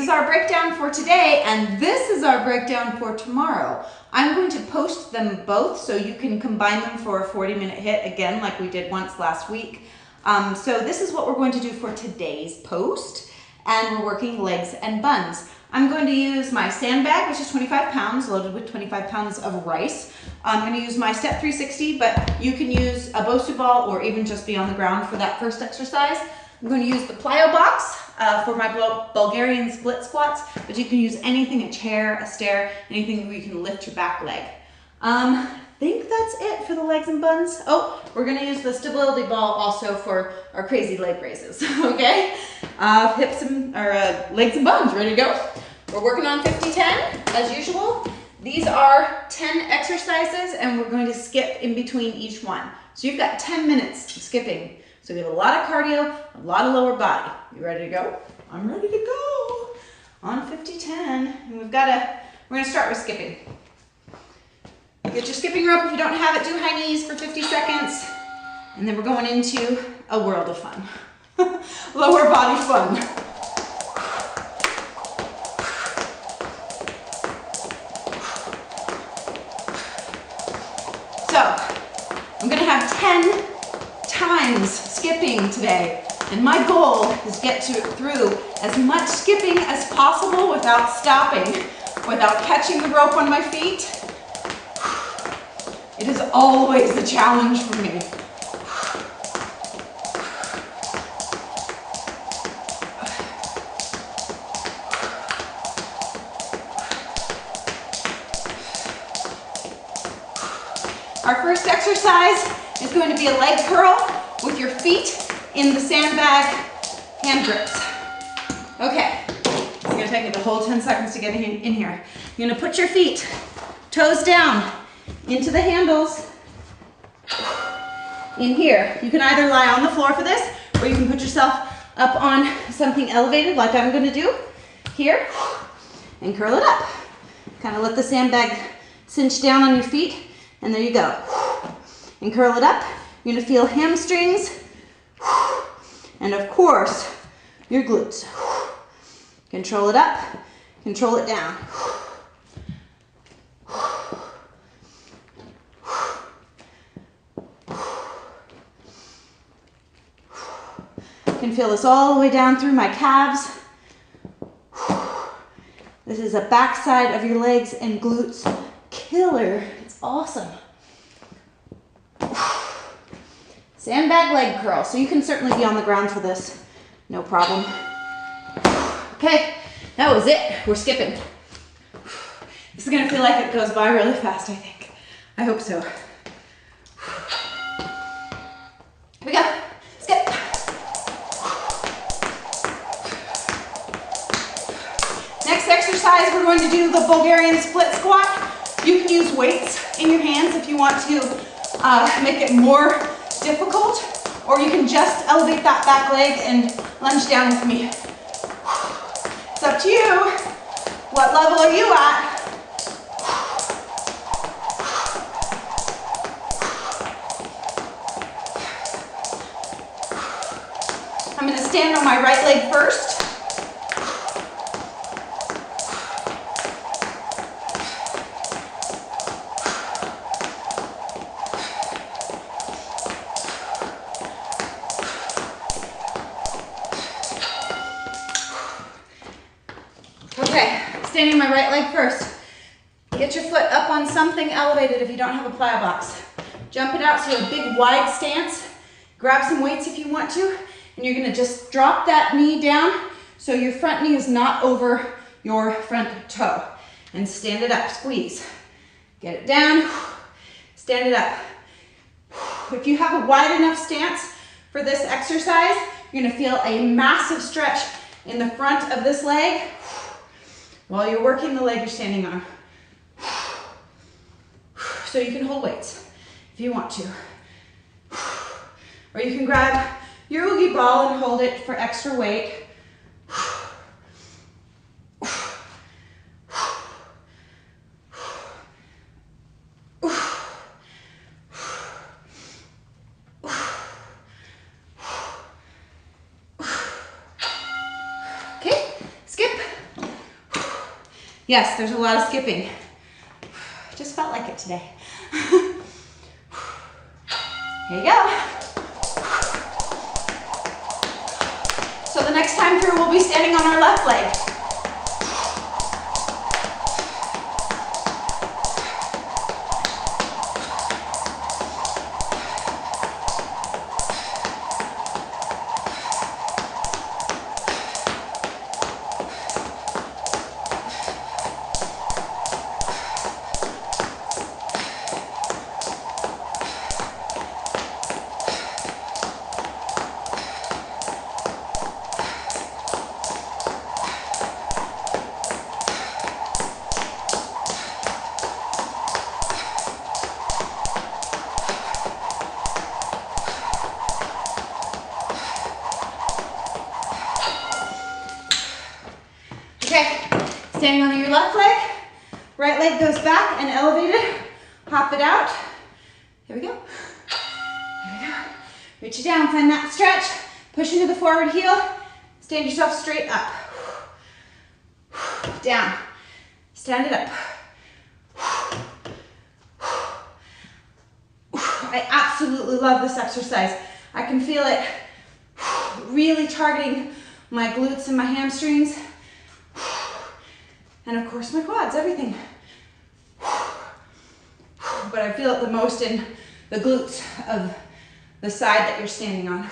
is our breakdown for today, and this is our breakdown for tomorrow. I'm going to post them both so you can combine them for a 40-minute HIIT, again, like we did once last week. So this is what we're going to do for today's post, and we're working legs and buns. I'm going to use my sandbag, which is 25 pounds, loaded with 25 pounds of rice. I'm going to use my step 360, but you can use a Bosu ball or even just be on the ground for that first exercise. I'm going to use the plyo box for my Bulgarian split squats, but you can use anything, a chair, a stair, anything where you can lift your back leg. I think that's it for the legs and buns. Oh, we're going to use the stability ball also for our crazy leg raises, okay? Hips and, or legs and buns, ready to go? We're working on 50-10 as usual. These are 10 exercises and we're going to skip in between each one. So you've got 10 minutes of skipping. So we have a lot of cardio, a lot of lower body. You ready to go? I'm ready to go on 50-10. And we're gonna start with skipping. Get your skipping rope. If you don't have it, do high knees for 50 seconds. And then we're going into a world of fun. Lower body fun. So, I'm gonna have 10 times skipping today, and my goal is to get through as much skipping as possible without stopping, without catching the rope on my feet. It is always a challenge for me. Our first exercise is going to be a leg curl with your feet in the sandbag hand grips. Okay, it's gonna take me the whole 10 seconds to get in here. You're gonna put your feet, toes down, into the handles, in here. You can either lie on the floor for this, or you can put yourself up on something elevated like I'm gonna do here, and curl it up. Kind of let the sandbag cinch down on your feet, and there you go. And curl it up. You're gonna feel hamstrings, and of course, your glutes. Control it up, control it down. You can feel this all the way down through my calves. This is the backside of your legs and glutes. Killer, it's awesome. Sandbag leg curl. So you can certainly be on the ground for this. No problem. Okay, that was it. We're skipping. This is gonna feel like it goes by really fast, I think. I hope so. Here we go. Skip. Next exercise, we're going to do the Bulgarian split squat. You can use weights in your hands if you want to make it more difficult, or you can just elevate that back leg and lunge down with me. It's up to you. What level are you at? I'm going to stand on my right leg first. Okay, standing my right leg first. Get your foot up on something elevated if you don't have a plyo box. Jump it out to a big wide stance. Grab some weights if you want to, and you're gonna just drop that knee down so your front knee is not over your front toe. And stand it up, squeeze. Get it down, stand it up. If you have a wide enough stance for this exercise, you're gonna feel a massive stretch in the front of this leg while you're working the leg you're standing on. So you can hold weights if you want to. Or you can grab your UGI ball and hold it for extra weight. Okay, skip. Yes, there's a lot of skipping. Just felt like it today. Here you go. So the next time through, we'll be standing on our left leg. Okay, standing on your left leg, right leg goes back and elevated, hop it out. Here we go. Here we go. Reach it down, find that stretch, push into the forward heel, stand yourself straight up. Down, stand it up. I absolutely love this exercise. I can feel it really targeting my glutes and my hamstrings. And of course my quads, everything. But I feel it the most in the glutes of the side that you're standing on.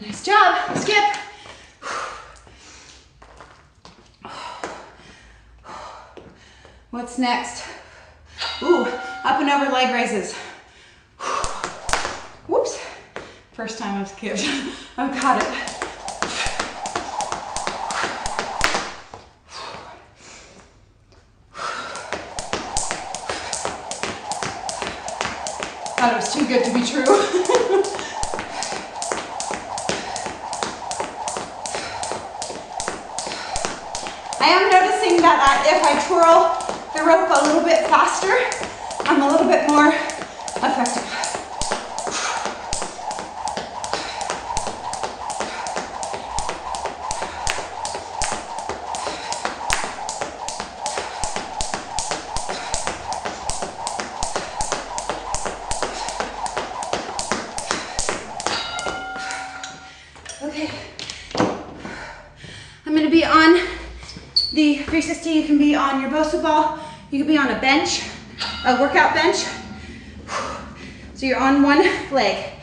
Nice job, skip. What's next? Ooh, up and over leg raises. Whoops. First time I've skipped. I've got it. Thought it was too good to be true. I am noticing that if I twirl the rope a little bit faster, I'm a little bit more effective. Okay, I'm going to be on the 360. You can be on your Bosu ball. You can be on a bench, a workout bench. So you're on one leg.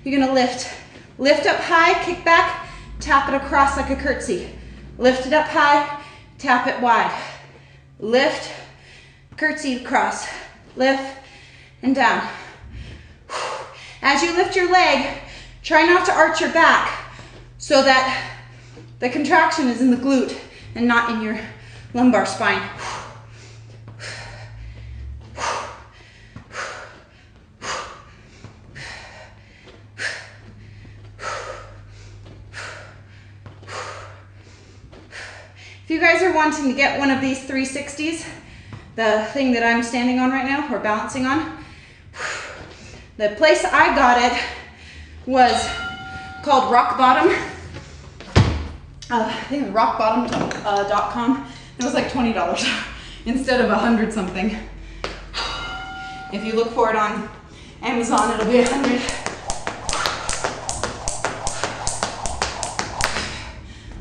You're gonna lift up high, kick back, tap it across like a curtsy. Lift it up high, tap it wide. Lift, curtsy across, lift, and down. As you lift your leg, try not to arch your back so that the contraction is in the glute and not in your lumbar spine. If you guys are wanting to get one of these 360s, the thing that I'm standing on right now, or balancing on, the place I got it was called Rock Bottom. I think it was rockbottom.com. It was like $20 instead of 100 something. If you look for it on Amazon, it'll be 100.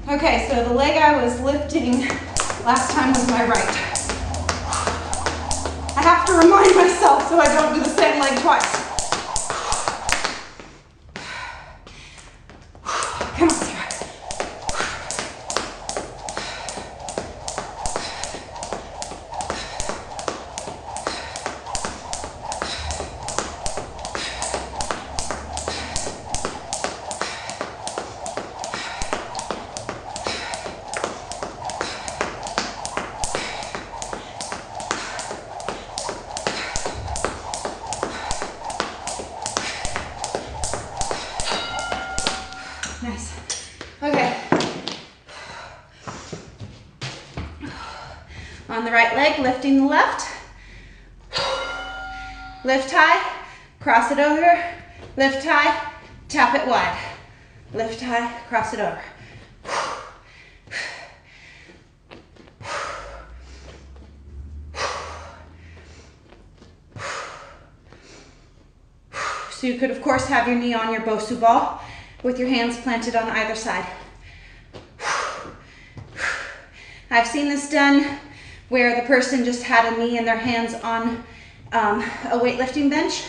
Okay, so the leg I was lifting last time was my right. I have to remind myself so I don't do the same leg twice. Come on, Sarah. the right leg, lifting the left. Lift high, cross it over, lift high, tap it wide. Lift high, cross it over. So you could, of course, have your knee on your Bosu ball with your hands planted on either side. I've seen this done where the person just had a knee and their hands on a weightlifting bench.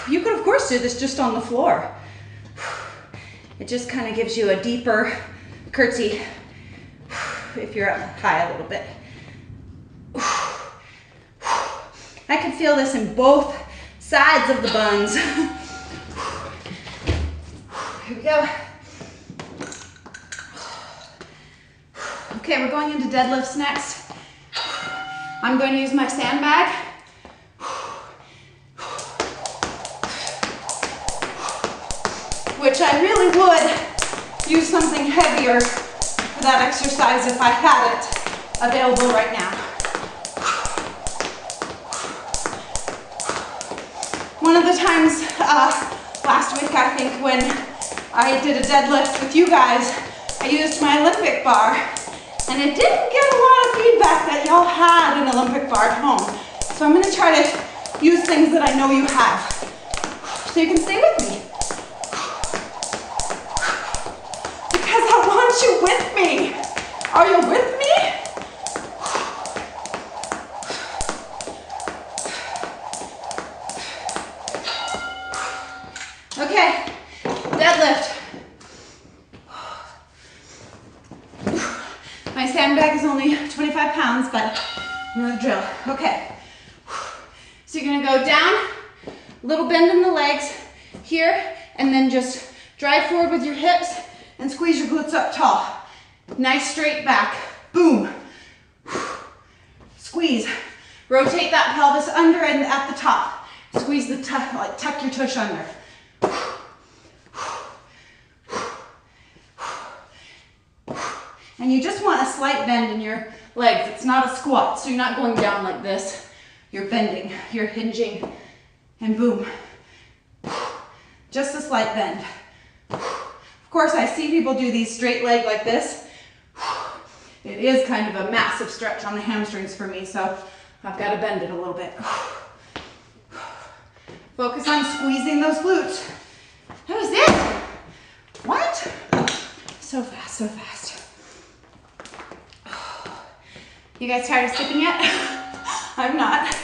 You could, of course, do this just on the floor. It just kind of gives you a deeper curtsy if you're up high a little bit. I can feel this in both sides of the buns. Here we go. Okay, we're going into deadlifts next. I'm going to use my sandbag. Which I really would use something heavier for that exercise if I had it available right now. One of the times last week, I think, when I did a deadlift with you guys, I used my Olympic bar, and it didn't get a lot of feedback that y'all had an Olympic bar at home. So I'm gonna try to use things that I know you have. So you can stay with me. Because I want you with me. Are you with me? Okay, deadlift. My sandbag is only 25 pounds, but you know the drill. Okay, so you're gonna go down, little bend in the legs here, and then just drive forward with your hips and squeeze your glutes up tall. Nice straight back, boom. Squeeze, rotate that pelvis under and at the top. Squeeze the tuck your tush under. And you just want a slight bend in your legs. It's not a squat, so you're not going down like this. You're bending, you're hinging, and boom. Just a slight bend. Of course, I see people do these straight leg like this. It is kind of a massive stretch on the hamstrings for me, so I've got to bend it a little bit. Focus on squeezing those glutes. That was it. What? So fast, so fast. You guys tired of skipping yet? I'm not.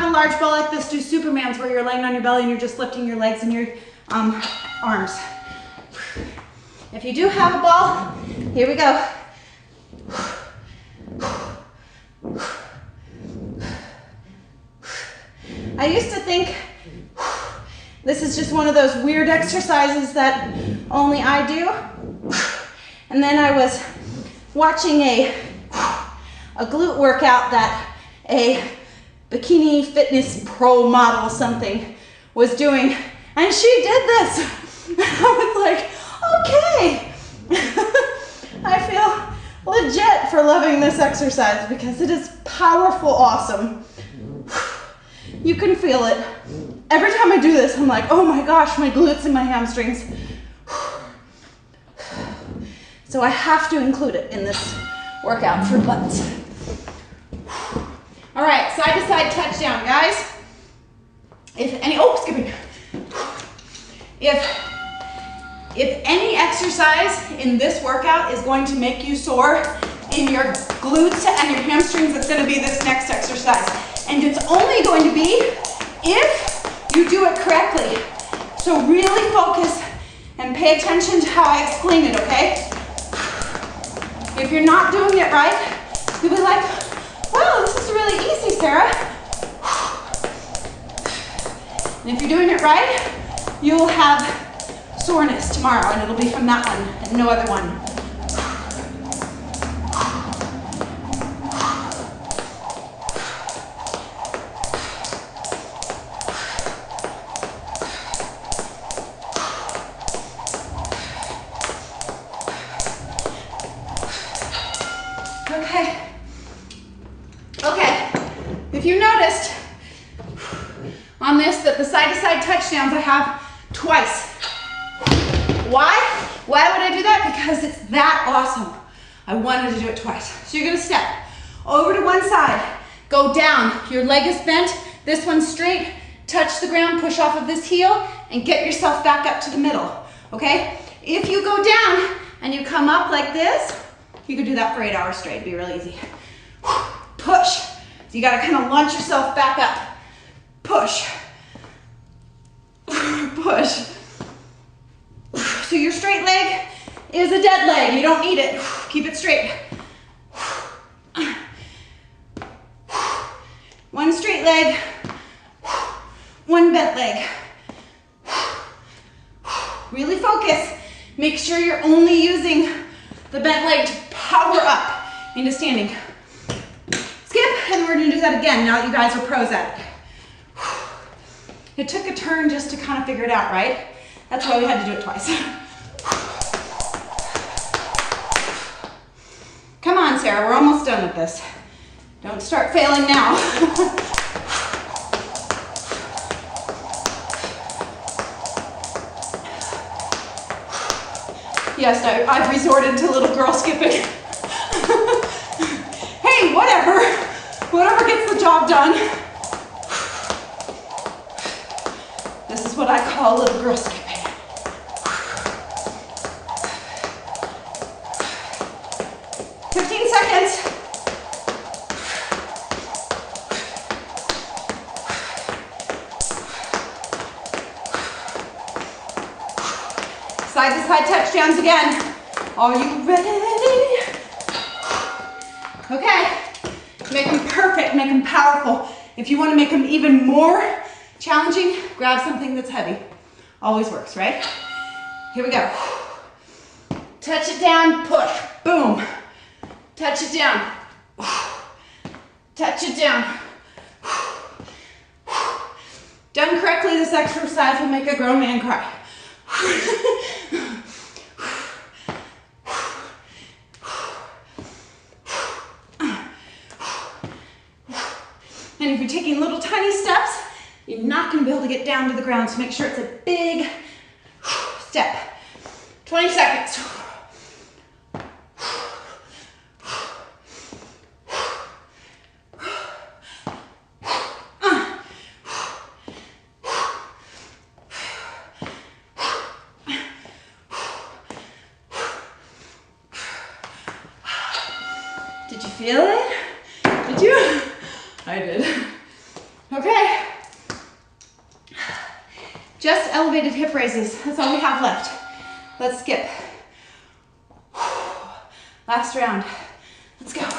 Large ball like this, do Supermans where you're laying on your belly and you're just lifting your legs and your arms. If you do have a ball, here we go. I used to think this is just one of those weird exercises that only I do. And then I was watching a glute workout that a bikini fitness pro model something was doing, and she did this. I was like, okay. I feel legit for loving this exercise because it is powerful, awesome. You can feel it. Every time I do this, I'm like, oh my gosh, my glutes and my hamstrings. So I have to include it in this workout for butts. All right, side to side touchdown, guys. If any exercise in this workout is going to make you sore in your glutes and your hamstrings, it's going to be this next exercise. And it's only going to be if you do it correctly. So really focus and pay attention to how I explain it, okay? If you're not doing it right, you'll be like, wow, this is really easy, Sarah. And if you're doing it right, you'll have soreness tomorrow, and it'll be from that one and no other one. Okay, if you noticed on this that the side-to-side touchdowns I have twice. Why? Why would I do that? Because it's that awesome. I wanted to do it twice. So you're gonna step over to one side, go down, your leg is bent, this one's straight, touch the ground, push off of this heel, and get yourself back up to the middle, okay? If you go down and you come up like this, you could do that for 8 hours straight, it'd be really easy. Push. So you gotta kind of launch yourself back up. Push. Push. So your straight leg is a dead leg. You don't need it. Keep it straight. One straight leg, one bent leg. Really focus. Make sure you're only using the bent leg to power up into standing. Skip, and we're gonna do that again now that you guys are pros at it. It took a turn just to kind of figure it out, right? That's why we had to do it twice. Come on, Sarah, we're almost done with this. Don't start failing now. Yes, I've resorted to little girl skipping. Hey, whatever gets the job done. This is what I call little girl skipping. Side-to-side touchdowns again. Are you ready? Okay. Make them perfect, make them powerful. If you want to make them even more challenging, grab something that's heavy. Always works, right? Here we go. Touch it down, push, boom. Touch it down. Touch it down. Done correctly, this exercise will make a grown man cry. And if you're taking little tiny steps, you're not going to be able to get down to the ground, so make sure it's a big step. 20 seconds. Did you feel it? Did you? I did. Okay. Just elevated hip raises. That's all we have left. Let's skip. Last round. Let's go.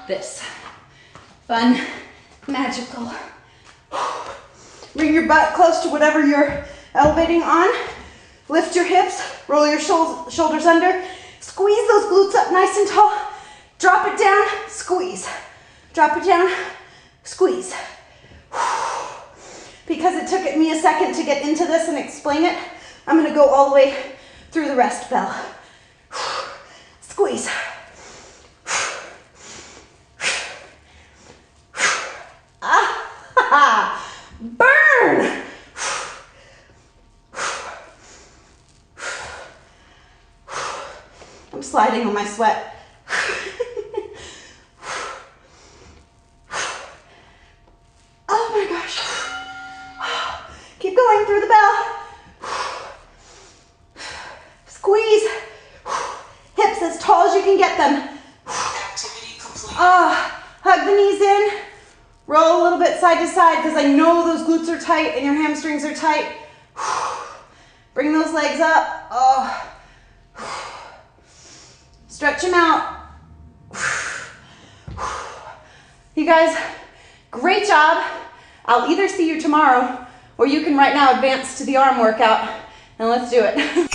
this. Fun, magical. Bring your butt close to whatever you're elevating on. Lift your hips, roll your shoulders under. Squeeze those glutes up nice and tall. Drop it down, squeeze. Drop it down, squeeze. Because it took me a second to get into this and explain it, I'm gonna go all the way through the rest bell. Squeeze. Burn! I'm sliding on my sweat. Oh my gosh. Keep going through the bell. Squeeze. Hips as tall as you can get them. Activity complete. Hug the knees in. Roll a little bit side to side because I know those glutes are tight and your hamstrings are tight. Bring those legs up. Oh. Stretch them out. You guys, great job. I'll either see you tomorrow or you can right now advance to the arm workout and let's do it.